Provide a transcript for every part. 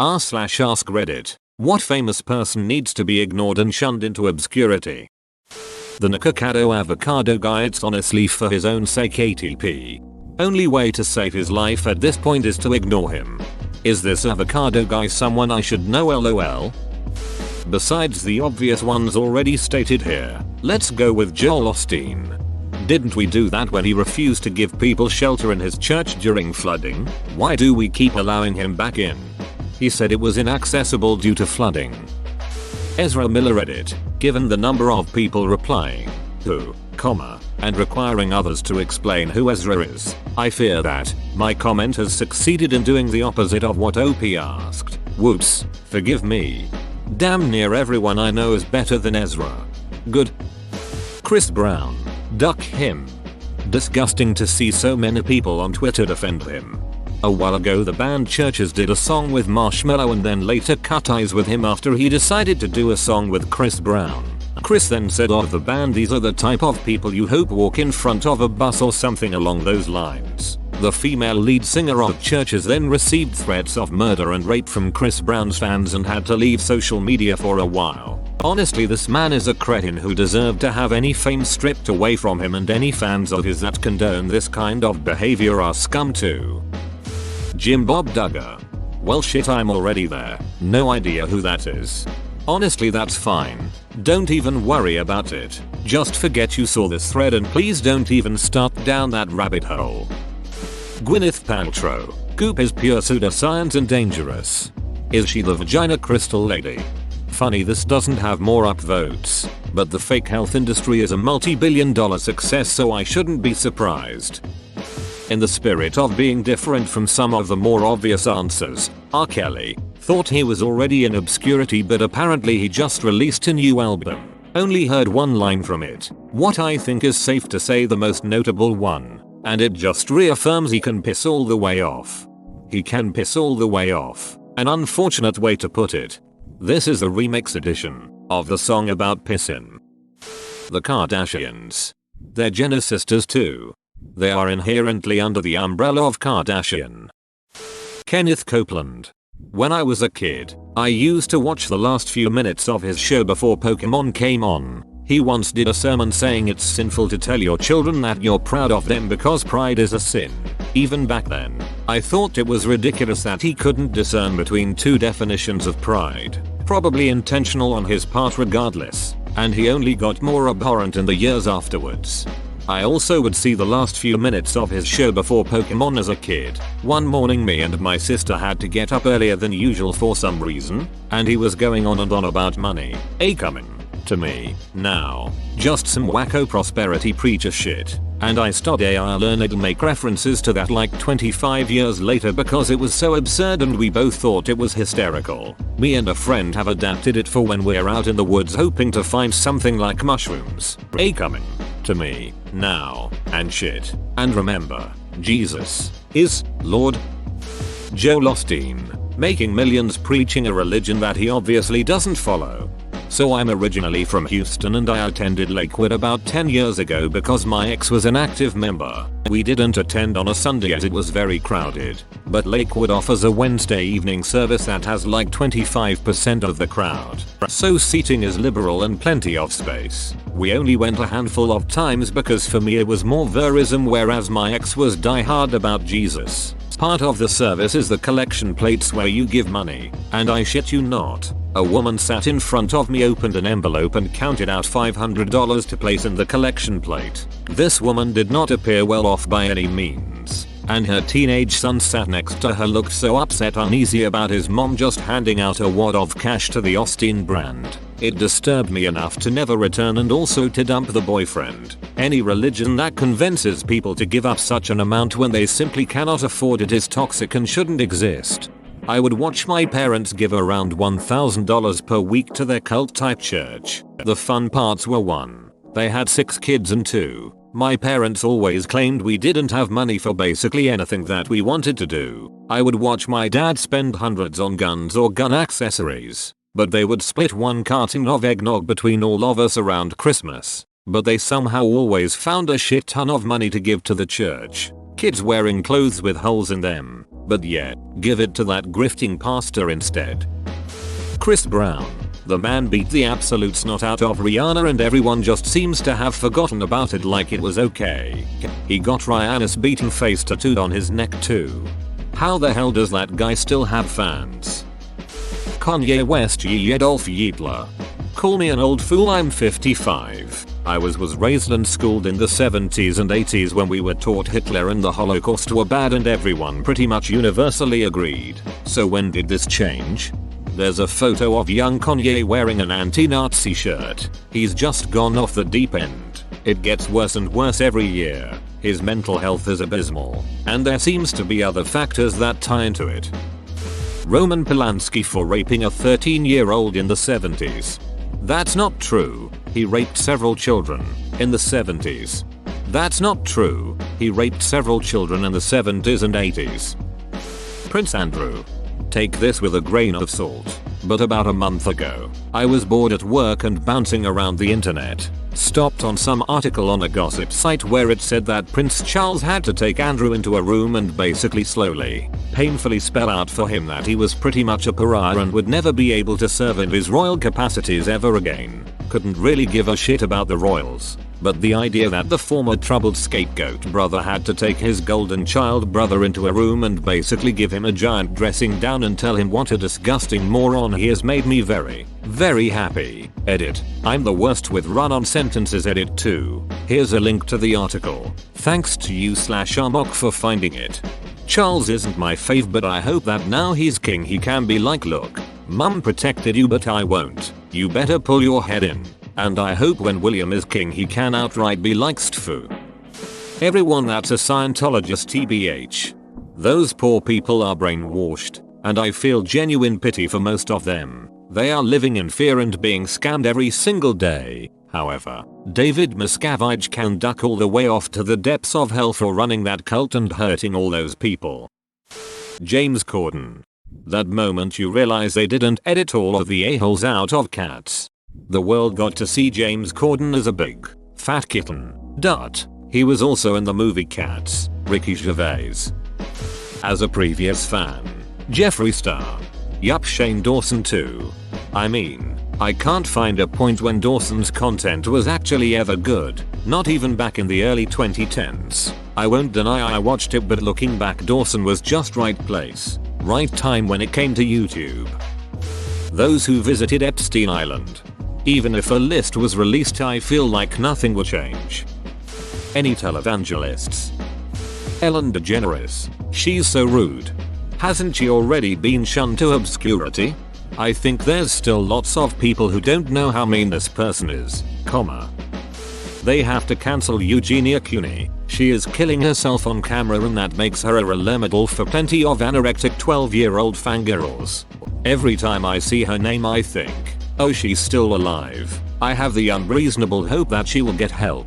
r/ask Reddit. What famous person needs to be ignored and shunned into obscurity? The Nakakado avocado guy. It's honestly for his own sake ATP. Only way to save his life at this point is to ignore him. Is this avocado guy someone I should know lol? Besides the obvious ones already stated here, let's go with Joel Osteen. Didn't we do that when he refused to give people shelter in his church during flooding? Why do we keep allowing him back in? He said it was inaccessible due to flooding. Ezra Miller Reddit. Given the number of people replying, who, and requiring others to explain who Ezra is, I fear that my comment has succeeded in doing the opposite of what OP asked. Whoops, forgive me. Damn near everyone I know is better than Ezra. Good. Chris Brown. Duck him. Disgusting to see so many people on Twitter defend him. A while ago the band Churches did a song with Marshmello and then later cut ties with him after he decided to do a song with Chris Brown. Chris then said of the band, these are the type of people you hope walk in front of a bus or something along those lines. The female lead singer of Churches then received threats of murder and rape from Chris Brown's fans and had to leave social media for a while. Honestly, this man is a cretin who deserved to have any fame stripped away from him, and any fans of his that condone this kind of behavior are scum too. Jim Bob Duggar. Well shit, I'm already there. No idea who that is. Honestly, that's fine. Don't even worry about it. Just forget you saw this thread and please don't even start down that rabbit hole. Gwyneth Paltrow. Goop is pure pseudoscience and dangerous. Is she the vagina crystal lady? Funny this doesn't have more upvotes, but the fake health industry is a multi-billion-dollar success, so I shouldn't be surprised. In the spirit of being different from some of the more obvious answers, R. Kelly thought he was already in obscurity, but apparently he just released a new album. Only heard one line from it, what I think is safe to say the most notable one, and it just reaffirms he can piss all the way off. He can piss all the way off. An unfortunate way to put it. This is the remix edition of the song about pissing. The Kardashians. They're Jenner sisters too. They are inherently under the umbrella of Kardashian. Kenneth Copeland. When I was a kid, I used to watch the last few minutes of his show before Pokemon came on. He once did a sermon saying it's sinful to tell your children that you're proud of them because pride is a sin. Even back then, I thought it was ridiculous that he couldn't discern between two definitions of pride. Probably intentional on his part regardless, and he only got more abhorrent in the years afterwards. I also would see the last few minutes of his show before Pokemon as a kid. One morning me and my sister had to get up earlier than usual for some reason, and he was going on and on about money. Coming to me now. Just some wacko prosperity preacher shit. And I studied I learned to make references to that like 25 years later because it was so absurd and we both thought it was hysterical. Me and a friend have adapted it for when we're out in the woods hoping to find something like mushrooms. Coming to me now and shit. And remember, Jesus is Lord. Joel Osteen. Making millions preaching a religion that he obviously doesn't follow. So I'm originally from Houston and I attended Lakewood about 10 years ago because my ex was an active member. We didn't attend on a Sunday as it was very crowded, but Lakewood offers a Wednesday evening service that has like 25% of the crowd. So seating is liberal and plenty of space. We only went a handful of times because for me it was more verism, whereas my ex was diehard about Jesus. Part of the service is the collection plates where you give money, and I shit you not, a woman sat in front of me, opened an envelope and counted out $500 to place in the collection plate. This woman did not appear well off by any means, and her teenage son sat next to her looked so upset, uneasy about his mom just handing out a wad of cash to the Osteen brand. It disturbed me enough to never return and also to dump the boyfriend. Any religion that convinces people to give up such an amount when they simply cannot afford it is toxic and shouldn't exist. I would watch my parents give around $1,000 per week to their cult type church. The fun parts were 1. They had 6 kids and 2. My parents always claimed we didn't have money for basically anything that we wanted to do. I would watch my dad spend hundreds on guns or gun accessories, but they would split 1 carton of eggnog between all of us around Christmas. But they somehow always found a shit ton of money to give to the church. Kids wearing clothes with holes in them, But yet, give it to that grifting pastor instead. Chris Brown. The man beat the absolute snot out of Rihanna and everyone just seems to have forgotten about it like it was okay. He got Rihanna's beating face tattooed on his neck too. How the hell does that guy still have fans? Kanye West Ye Adolf Hitler. Call me an old fool, I'm 55. I was raised and schooled in the 70s and 80s when we were taught Hitler and the Holocaust were bad and everyone pretty much universally agreed. So when did this change? There's a photo of young Kanye wearing an anti-Nazi shirt. He's just gone off the deep end. It gets worse and worse every year. His mental health is abysmal. And there seems to be other factors that tie into it. Roman Polanski for raping a 13-year-old in the 70s. That's not true. He raped several children in the 70s. That's not true. He raped several children in the 70s and 80s. Prince Andrew. Take this with a grain of salt, but about a month ago, I was bored at work and bouncing around the internet. Stopped on some article on a gossip site where it said that Prince Charles had to take Andrew into a room and basically slowly, painfully spell out for him that he was pretty much a pariah and would never be able to serve in his royal capacities ever again. Couldn't really give a shit about the royals. But the idea that the former troubled scapegoat brother had to take his golden child brother into a room and basically give him a giant dressing down and tell him what a disgusting moron he is made me very, very happy. Edit. I'm the worst with run-on sentences. Edit 2. Here's a link to the article. Thanks to you/Amok for finding it. Charles isn't my fave, but I hope that now he's king he can be like, look, mum protected you but I won't. You better pull your head in. And I hope when William is king he can outright be like Stfu. Everyone that's a Scientologist tbh. Those poor people are brainwashed, and I feel genuine pity for most of them. They are living in fear and being scammed every single day. However, David Miscavige can duck all the way off to the depths of hell for running that cult and hurting all those people. James Corden. That moment you realize they didn't edit all of the a-holes out of Cats. The world got to see James Corden as a big, fat kitten. He was also in the movie Cats. Ricky Gervais. As a previous fan. Jeffree Star. Yup, Shane Dawson too. I mean, I can't find a point when Dawson's content was actually ever good, not even back in the early 2010s. I won't deny I watched it, but looking back, Dawson was just right place, right time when it came to YouTube. Those who visited Epstein Island. Even if a list was released, I feel like nothing will change. Any televangelists? Ellen DeGeneres. She's so rude. Hasn't she already been shunned to obscurity? I think there's still lots of people who don't know how mean this person is, They have to cancel Eugenia Cooney. She is killing herself on camera and that makes her a role model for plenty of anorectic 12-year-old fangirls. Every time I see her name I think, oh, she's still alive. I have the unreasonable hope that she will get help.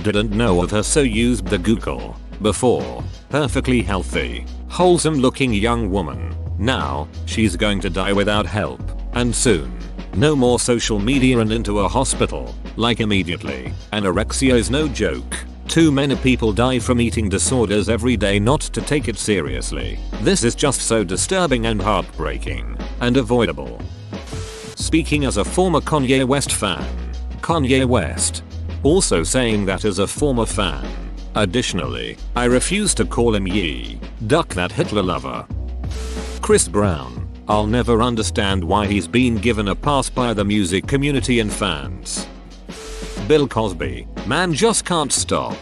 Didn't know of her, so used the Google. Before, perfectly healthy, wholesome looking young woman. Now, she's going to die without help. And soon. No more social media and into a hospital. Like immediately. Anorexia is no joke. Too many people die from eating disorders every day not to take it seriously. This is just so disturbing and heartbreaking. And avoidable. Speaking as a former Kanye West fan. Kanye West. Also saying that as a former fan. Additionally, I refuse to call him ye. Duck that Hitler lover. Chris Brown. I'll never understand why he's been given a pass by the music community and fans. Bill Cosby. Man just can't stop.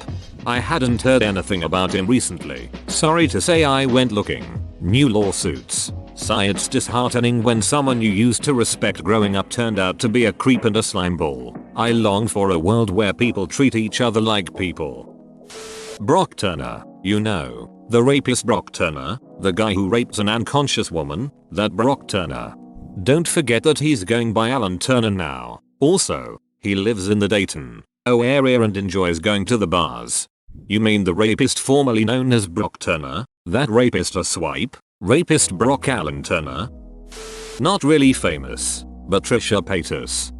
I hadn't heard anything about him recently. Sorry to say I went looking. New lawsuits. It's disheartening when someone you used to respect growing up turned out to be a creep and a slimeball. I long for a world where people treat each other like people. Brock Turner. You know, the rapist Brock Turner, the guy who raped an unconscious woman, that Brock Turner. Don't forget that he's going by Alan Turner now. Also, he lives in the Dayton, area and enjoys going to the bars. You mean the rapist formerly known as Brock Turner? That rapist a swipe? Rapist Brock Alan Turner? Not really famous, but Trisha Paytas.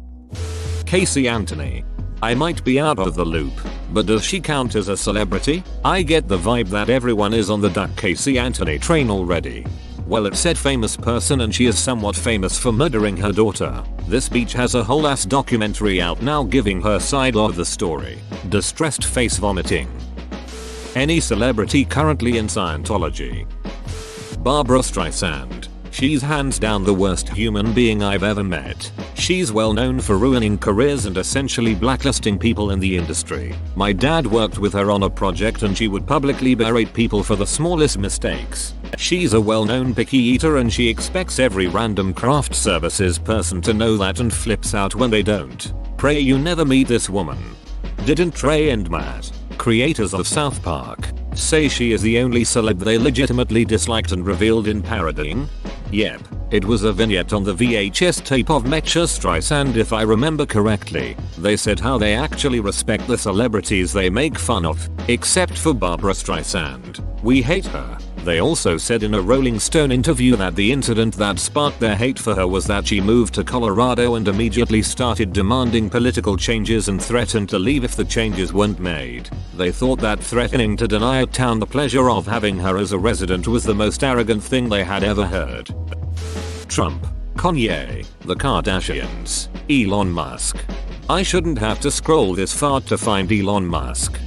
Casey Anthony. I might be out of the loop, But does she count as a celebrity? I get the vibe that everyone is on the Duck Casey Anthony train already. Well, it said famous person and she is somewhat famous for murdering her daughter. This bitch has a whole ass documentary out now giving her side of the story. Distressed face vomiting. Any celebrity currently in Scientology? Barbra Streisand. She's hands down the worst human being I've ever met. She's well known for ruining careers and essentially blacklisting people in the industry. My dad worked with her on a project and she would publicly berate people for the smallest mistakes. She's a well-known picky eater and she expects every random craft services person to know that and flips out when they don't. Pray you never meet this woman. Didn't Trey and Matt, creators of South Park, say she is the only celeb they legitimately disliked and revealed in parodying? Yep, it was a vignette on the VHS tape of Mecha Streisand if I remember correctly. They said how they actually respect the celebrities they make fun of, except for Barbra Streisand. We hate her. They also said in a Rolling Stone interview that the incident that sparked their hate for her was that she moved to Colorado and immediately started demanding political changes and threatened to leave if the changes weren't made. They thought that threatening to deny a town the pleasure of having her as a resident was the most arrogant thing they had ever heard. Trump, Kanye, the Kardashians, Elon Musk. I shouldn't have to scroll this far to find Elon Musk.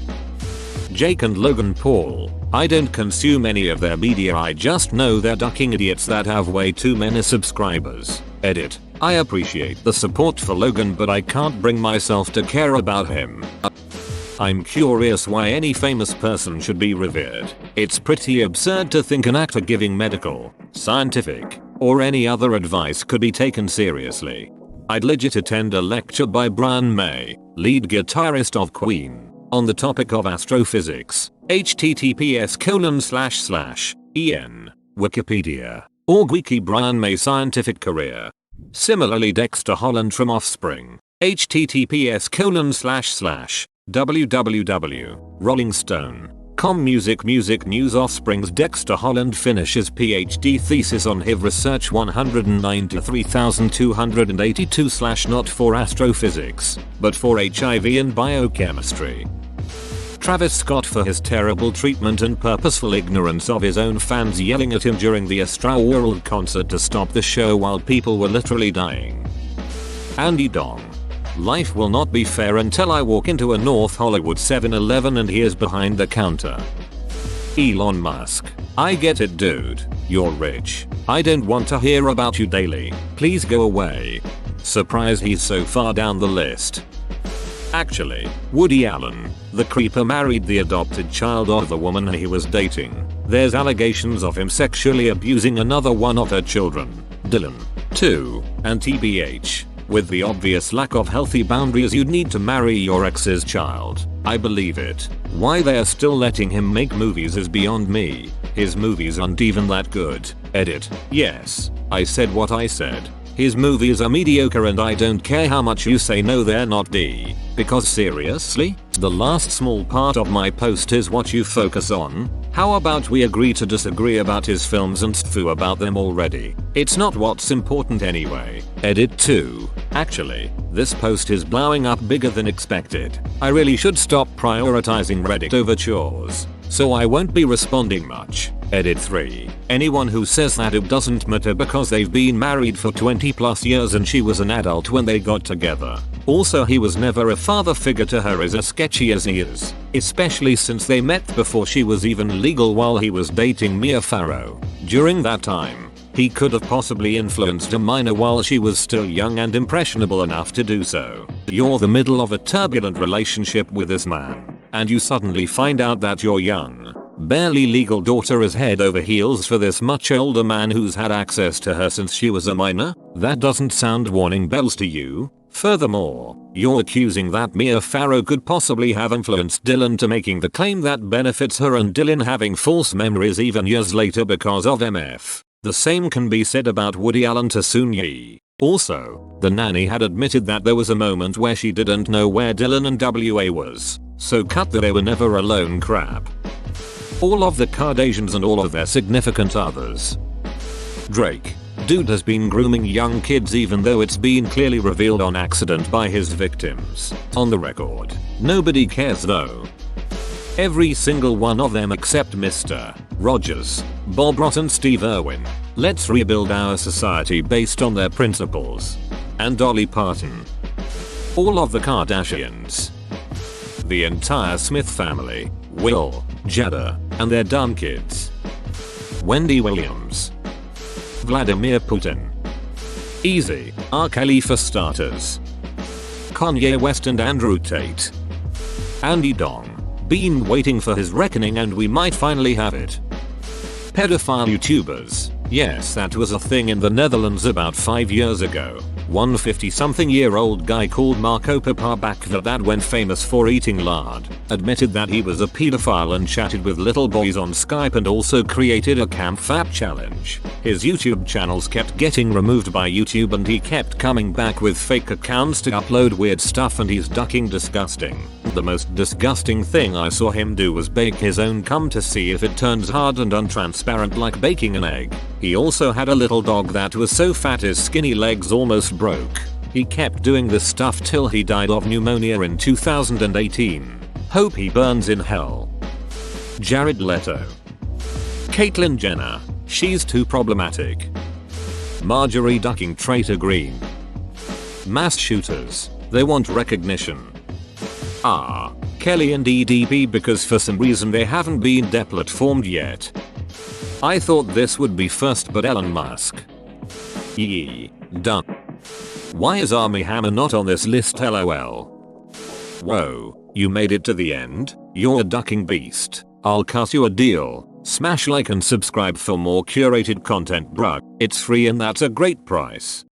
Jake and Logan Paul. I don't consume any of their media, I just know they're ducking idiots that have way too many subscribers. Edit. I appreciate the support for Logan but I can't bring myself to care about him. I'm curious why any famous person should be revered. It's pretty absurd to think an actor giving medical, scientific, or any other advice could be taken seriously. I'd legit attend a lecture by Brian May, lead guitarist of Queen, on the topic of astrophysics. https://en Wikipedia. Org wiki Brian May scientific career. Similarly Dexter Holland from Offspring. https://www.rollingstone.com music news Offspring's Dexter Holland finishes PhD thesis on HIV research 193,282/ not for astrophysics, but for HIV and biochemistry. Travis Scott for his terrible treatment and purposeful ignorance of his own fans yelling at him during the AstroWorld concert to stop the show while people were literally dying. Andy Dong. Life will not be fair until I walk into a North Hollywood 7-Eleven and he is behind the counter. Elon Musk. I get it, dude. You're rich. I don't want to hear about you daily. Please go away. Surprised he's so far down the list. Actually, Woody Allen, the creeper, married the adopted child of the woman he was dating. There's allegations of him sexually abusing another one of her children, Dylan, too, and TBH. With the obvious lack of healthy boundaries you'd need to marry your ex's child. I believe it. Why they are still letting him make movies is beyond me. His movies aren't even that good. Edit. Yes, I said what I said. His movies are mediocre and I don't care how much you say no they're not D. Because seriously? The last small part of my post is what you focus on. How about we agree to disagree about his films and stfu about them already? It's not what's important anyway. Edit 2. Actually, this post is blowing up bigger than expected. I really should stop prioritizing Reddit over chores. So I won't be responding much. Edit 3. Anyone who says that it doesn't matter because they've been married for 20+ years and she was an adult when they got together. Also, he was never a father figure to her is as sketchy as he is. Especially since they met before she was even legal while he was dating Mia Farrow. During that time, he could have possibly influenced a minor while she was still young and impressionable enough to do so. You're the middle of a turbulent relationship with this man, and you suddenly find out that your young, barely legal daughter is head over heels for this much older man who's had access to her since she was a minor? That doesn't sound warning bells to you? Furthermore, you're accusing that Mia Farrow could possibly have influenced Dylan to making the claim that benefits her and Dylan having false memories even years later because of MF. The same can be said about Woody Allen to Soon-Yi. Also, the nanny had admitted that there was a moment where she didn't know where Dylan and WA was. So cut the they were never alone crap. All of the Kardashians and all of their significant others. Drake. Dude has been grooming young kids even though it's been clearly revealed on accident by his victims. On the record. Nobody cares though. Every single one of them except Mr. Rogers, Bob Ross and Steve Irwin. Let's rebuild our society based on their principles. And Dolly Parton. All of the Kardashians. The entire Smith family. Will, Jada, and their dumb kids. Wendy Williams. Vladimir Putin. Easy, R. Kelly for starters. Kanye West and Andrew Tate. Andy Dong. Been waiting for his reckoning and we might finally have it. Pedophile YouTubers. Yes, that was a thing in the Netherlands about 5 years ago. One 50-something-year-old guy called Marco Papa back that went famous for eating lard, admitted that he was a pedophile and chatted with little boys on Skype and also created a camp fap challenge. His YouTube channels kept getting removed by YouTube and he kept coming back with fake accounts to upload weird stuff and he's ducking disgusting. The most disgusting thing I saw him do was bake his own cum to see if it turns hard and untransparent like baking an egg. He also had a little dog that was so fat his skinny legs almost broke. He kept doing this stuff till he died of pneumonia in 2018. Hope he burns in hell. Jared Leto. Caitlyn Jenner. She's too problematic. Marjorie ducking traitor green. Mass shooters. They want recognition. Kelly and EDP because for some reason they haven't been deplatformed yet. I thought this would be first but Elon Musk. Yee. Done. Why is Armie Hammer not on this list lol? Whoa, you made it to the end? You're a ducking beast. I'll cut you a deal. Smash like and subscribe for more curated content bruh. It's free and that's a great price.